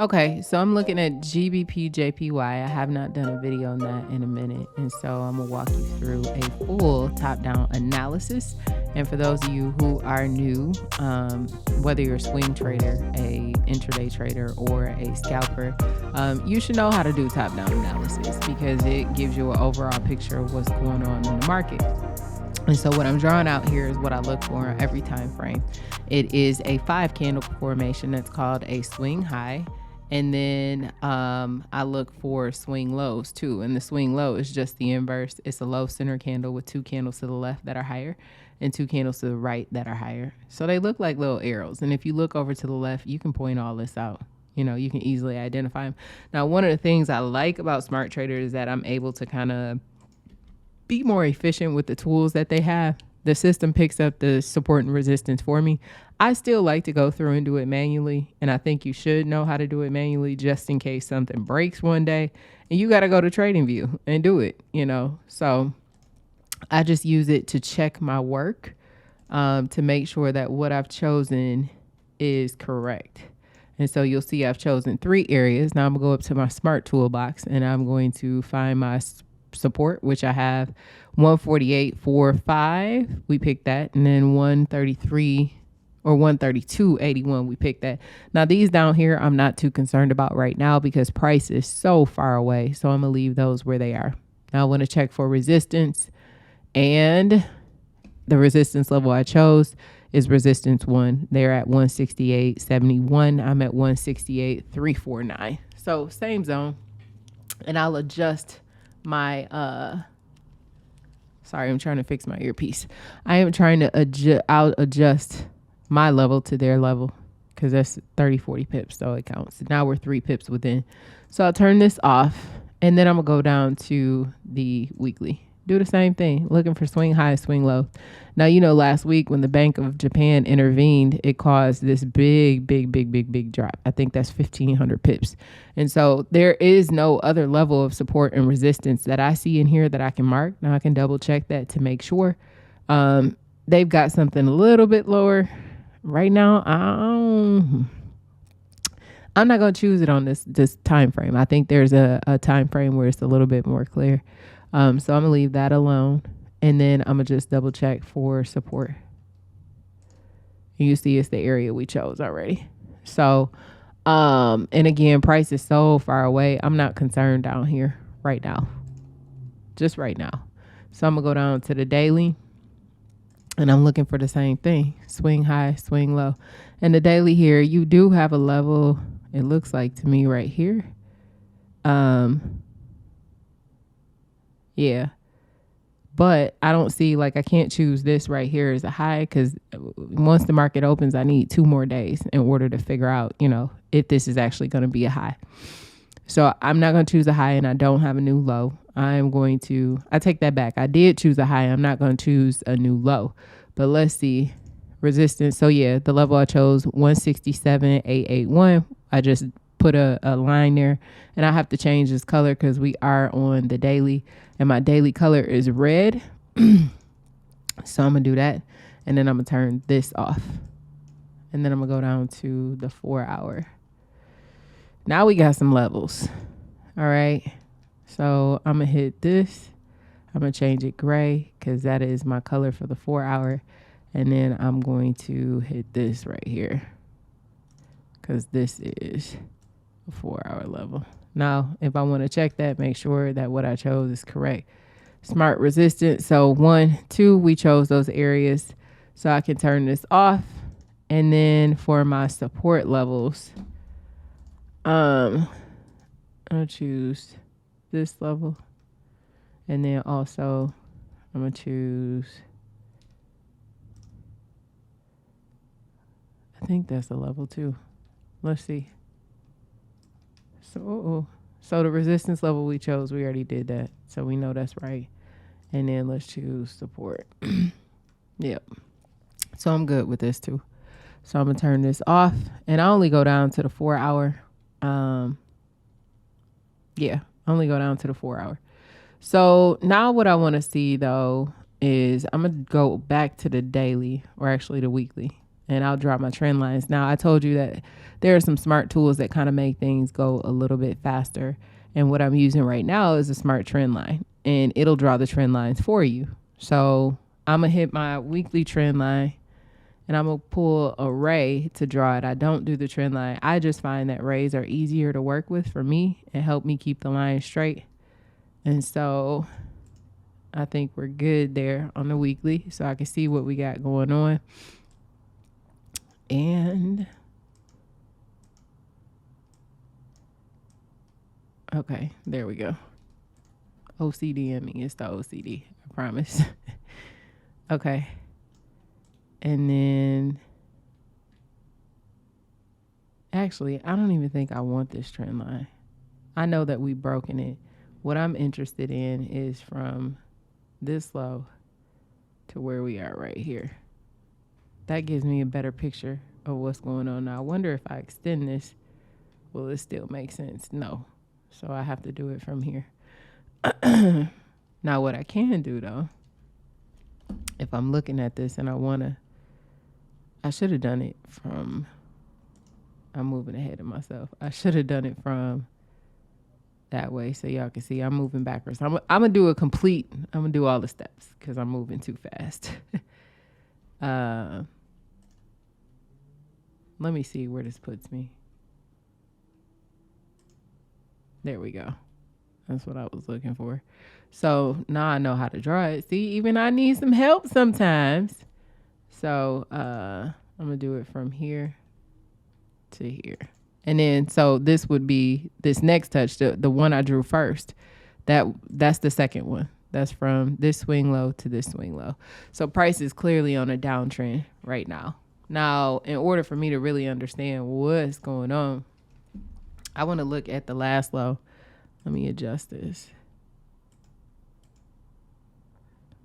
Okay, so I'm looking at GBPJPY. I have not done a video on that in a minute. And so I'm going to walk you through a full top-down analysis. And for those of you who are new, whether you're a swing trader, a intraday trader, or a scalper, you should know how to do top-down analysis because it gives you an overall picture of what's going on in the market. And so what I'm drawing out here is what I look for on every time frame. It is a 5 candle formation that's called a swing high. And then I look for swing lows too. And the swing low is just the inverse. It's a low center candle with 2 candles to the left that are higher and 2 candles to the right that are higher. So they look like little arrows. And if you look over to the left, you can point all this out. You know, you can easily identify them. Now, one of the things I like about Smart Trader is that I'm able to kind of be more efficient with the tools that they have. The system picks up the support and resistance for me. I still like to go through and do it manually. And I think you should know how to do it manually just in case something breaks one day and you got to go to TradingView and do it, you know? So I just use it to check my work, to make sure that what I've chosen is correct. And so you'll see I've chosen 3 areas. Now I'm gonna go up to my Smart Toolbox and I'm going to find my support, which I have 148.45. We picked that. And then 133 or 132.81. We picked that. Now these down here, I'm not too concerned about right now because price is so far away. So I'm gonna leave those where they are. Now I want to check for resistance, and the resistance level I chose is resistance 1. They're at 168.71. I'm at 168.349. So same zone. And I'll adjust my sorry, I'm trying to fix my earpiece. I am trying to adjust my level to their level because that's 30-40 pips, so it counts. Now we're 3 pips within. So I'll turn this off and then I'm gonna go down to the weekly. Do the same thing, looking for swing high, swing low. Now, you know, last week when the Bank of Japan intervened, it caused this big drop. I think that's 1,500 pips. And so there is no other level of support and resistance that I see in here that I can mark. Now I can double check that to make sure. They've got something a little bit lower right now. I'm not going to choose it on this time frame. I think there's a time frame where it's a little bit more clear. So I'm going to leave that alone. And then I'm going to just double check for support. And you see it's the area we chose already. So, and again, price is so far away. I'm not concerned down here right now. Just right now. So I'm going to go down to the daily. And I'm looking for the same thing. Swing high, swing low. And the daily here, you do have a level, it looks like to me right here. Yeah. But I don't see, like, I can't choose this right here as a high because once the market opens, I need 2 more days in order to figure out, you know, if this is actually going to be a high. So I'm not going to choose a high and I don't have a new low. I take that back. I did choose a high. I'm not going to choose a new low. But let's see. Resistance. So yeah, the level I chose, 167.881. I just put a line there and I have to change this color because we are on the daily and my daily color is red. So I'm gonna do that and then I'm gonna turn this off and then I'm gonna go down to the 4 hour. Now we got some levels. All right, so I'm gonna hit this. I'm gonna change it gray because that is my color for the 4 hour, and then I'm going to hit this right here because this is 4 hour level. Now, if I want to check that, make sure that what I chose is correct. Smart resistance. So 1, 2, we chose those areas. So I can turn this off. And then for my support levels, I'll choose this level. And then also I'm going to choose, I think that's a level 2. Let's see. So the resistance level we chose, we already did that. So we know that's right. And then let's choose support. Yep. So I'm good with this too. So I'm going to turn this off. And I only go down to the 4 hour. Yeah, I only go down to the 4 hour. So now what I want to see though is I'm going to go back to the daily, or actually the weekly. and I'll draw my trend lines. Now, I told you that there are some smart tools that kind of make things go a little bit faster. And what I'm using right now is a smart trend line, and it'll draw the trend lines for you. So I'm going to hit my weekly trend line, and I'm going to pull a ray to draw it. I don't do the trend line. I just find that rays are easier to work with for me and help me keep the line straight. And so I think we're good there on the weekly, so I can see what we got going on. And okay, there we go. OCDing is the OCD, I promise. Okay. And then actually, I don't even think I want this trend line. I know that we've broken it. What I'm interested in is from this low to where we are right here. That gives me a better picture of what's going on. Now, I wonder if I extend this, will it still make sense? No. So I have to do it from here. Now, what I can do, though, if I'm looking at this and I should have done it from, I'm moving ahead of myself. I should have done it from that way so y'all can see I'm moving backwards. I'm going to do I'm going to do all the steps because I'm moving too fast. Let me see where this puts me. There we go. That's what I was looking for. So now I know how to draw it. See, even I need some help sometimes. So I'm going to do it from here to here. And then, so this would be this next touch, the one I drew first. That's the second one. That's from this swing low to this swing low. So price is clearly on a downtrend right now. Now, in order for me to really understand what's going on, I want to look at the last low. Let me adjust this.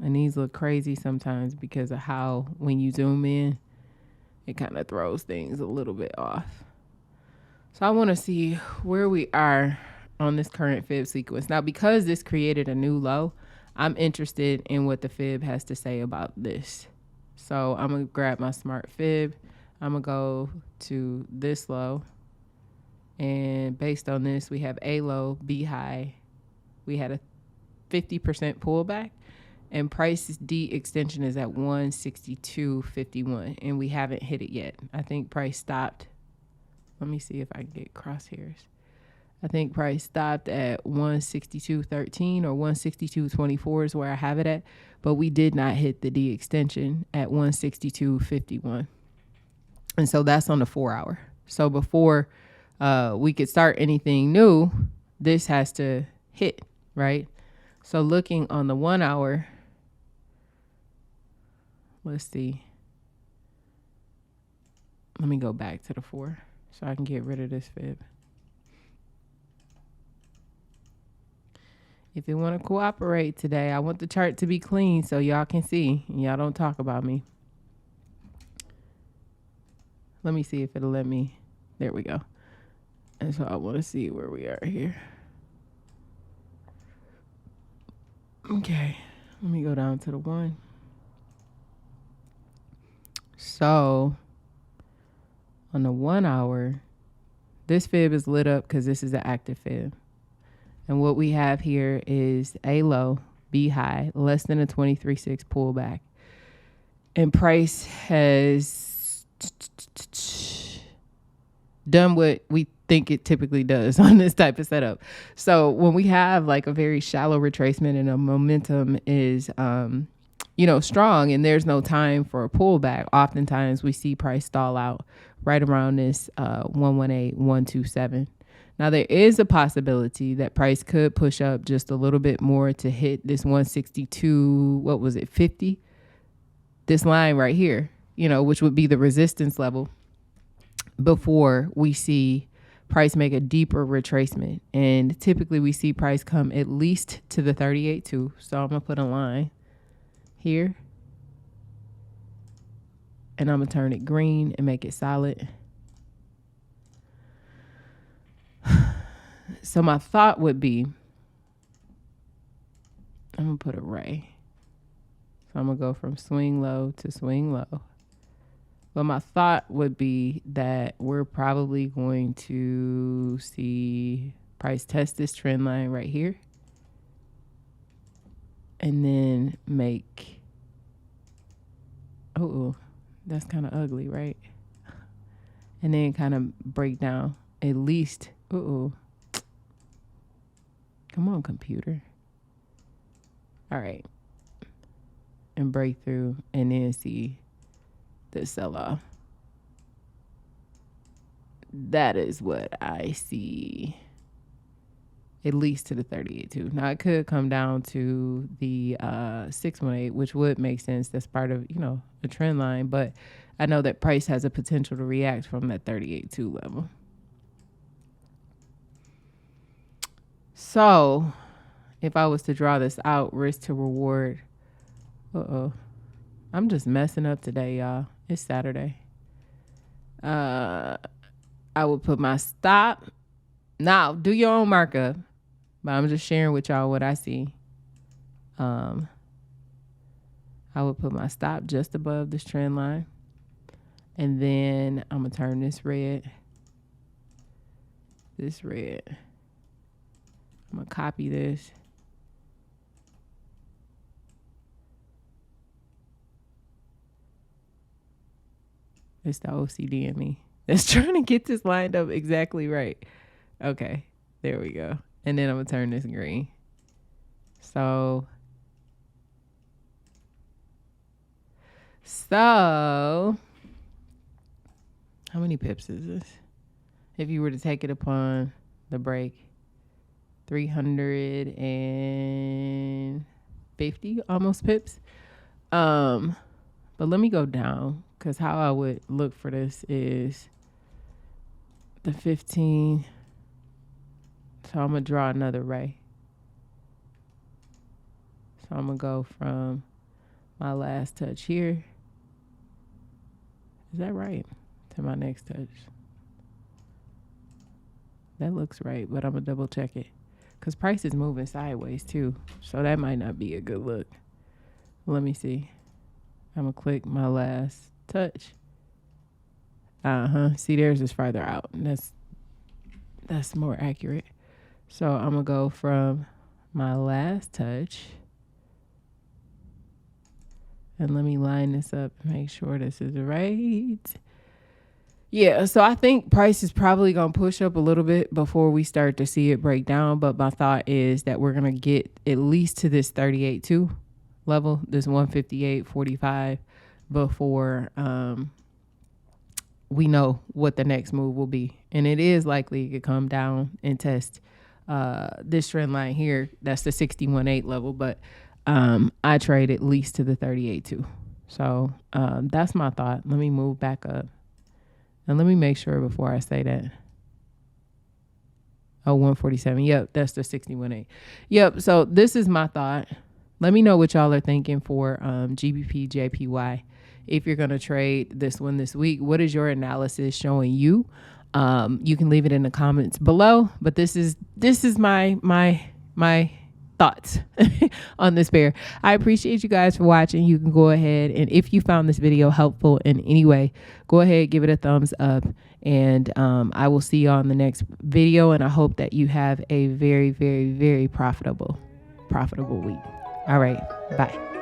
And these look crazy sometimes because of how, when you zoom in, it kind of throws things a little bit off. So I want to see where we are on this current fib sequence. Now, because this created a new low, I'm interested in what the fib has to say about this. So I'm going to grab my smart fib. I'm going to go to this low. And based on this, we have A low, B high. We had a 50% pullback. And price D extension is at 162.51. And we haven't hit it yet. I think price stopped. Let me see if I can get crosshairs. I think price stopped at 162.13 or 162.24 is where I have it at. But we did not hit the D extension at 162.51. And so that's on the 4 hour. So before we could start anything new, this has to hit, right? So looking on the 1 hour, let's see. Let me go back to the 4 so I can get rid of this fib. If you want to cooperate today, I want the chart to be clean so y'all can see and y'all don't talk about me. Let me see if it'll let me. There we go. And so I want to see where we are here. Okay, let me go down to the 1. So on the 1 hour, this fib is lit up because this is an active fib. And what we have here is A low, B high, less than a 23.6 pullback. And price has done what we think it typically does on this type of setup. So when we have like a very shallow retracement and a momentum is, strong and there's no time for a pullback, oftentimes we see price stall out right around this 118.127. Now there is a possibility that price could push up just a little bit more to hit this 162, 50? This line right here, which would be the resistance level before we see price make a deeper retracement. And typically we see price come at least to the 38.2. So I'm going to put a line here. And I'm going to turn it green and make it solid. So my thought would be, I'm going to put a ray. So I'm going to go from swing low to swing low. But my thought would be that we're probably going to see price test this trend line right here. And then make, oh, that's kind of ugly, right? And then kind of break down at least, come on, computer. All right. And break through and then see the sell-off. That is what I see, at least to the 38.2. Now it could come down to the 618, which would make sense. That's part of, the trend line, but I know that price has a potential to react from that 38.2 level. So if I was to draw this out, risk to reward, I'm just messing up today, y'all. It's Saturday. I would put my stop. Now, do your own markup, but I'm just sharing with y'all what I see. I would put my stop just above this trend line. And then I'm going to turn this red. I'm going to copy this. It's the OCD in me that's trying to get this lined up exactly right. Okay, there we go. And then I'm going to turn this green. So how many pips is this? If you were to take it upon the break, 350 almost pips. But let me go down, because how I would look for this is the 15. So I'm going to draw another ray. So I'm going to go from my last touch here. Is that right? To my next touch. That looks right, but I'm going to double check it, because price is moving sideways too. So that might not be a good look. Let me see. I'm going to click my last touch. See, theirs is farther out. That's more accurate. So I'm going to go from my last touch. And let me line this up and make sure this is right. Yeah, so I think price is probably going to push up a little bit before we start to see it break down. But my thought is that we're going to get at least to this 38.2 level, this 158.45, before we know what the next move will be. And it is likely it could come down and test this trend line here. That's the 61.8 level, but I trade at least to the 38.2. So that's my thought. Let me move back up. And let me make sure before I say that. Oh, 147. Yep, that's the 61.8. Yep, so this is my thought. Let me know what y'all are thinking for GBPJPY. If you're going to trade this one this week, what is your analysis showing you? You can leave it in the comments below, but this is my thoughts on this pair. I appreciate you guys for watching. You can go ahead, and if you found this video helpful in any way, go ahead, give it a thumbs up, and I will see you on the next video. And I hope that you have a very, very, very profitable week. All right, bye.